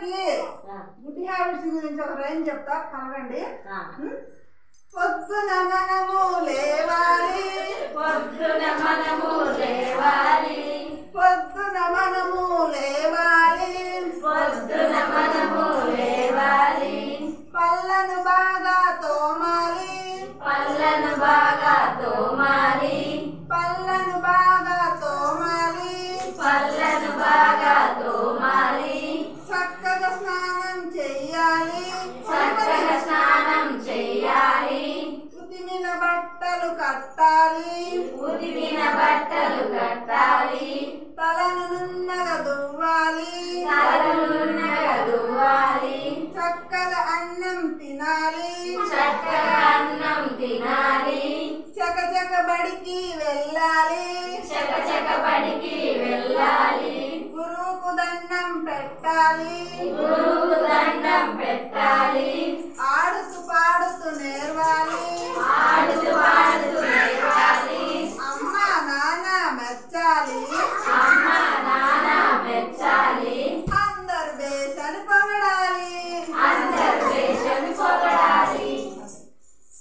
Good habits గురించి ఒక rhyme చెప్తా కలగండి. పొద్దున మనము లేవాలి, పొద్దున మనము లేవాలి, పొద్దున మనము లేవాలి, పొద్దున మనము లేవాలి, పళ్ళను బాగా తోమాలి, పళ్ళను బాగా తోమాలి, పళ్ళను బాగా తోమాలి, పళ్ళను బాగా తోమాలి, చక్కగా స్నానం చెయ్యాలి, చక్కగా స్నానం చెయ్యాలి, ఉతిమిన బట్టలు కట్టాలి, ఉతిమిన బట్టలు కట్టాలి, తలను నున్నగా దువ్వాలి, తలను నున్నగా దువ్వాలి, చక్కగా అన్నం తినాలి, చక్కగా అన్నం తినాలి, చకచక బడికి వెళ్ళాలి, చకచక బడికి వెళ్ళాలి, గురువుకు దండం పెట్టాలి, గురువుకు దండం పెట్టాలి, ఆడుతూ పాడుతూ నేర్వాలి, ఆడుతూ పాడుతూ నేర్వాలి, అమ్మ నాన్న మెచ్చాలి, అమ్మ నాన్న మెచ్చాలి, అందరు బేసని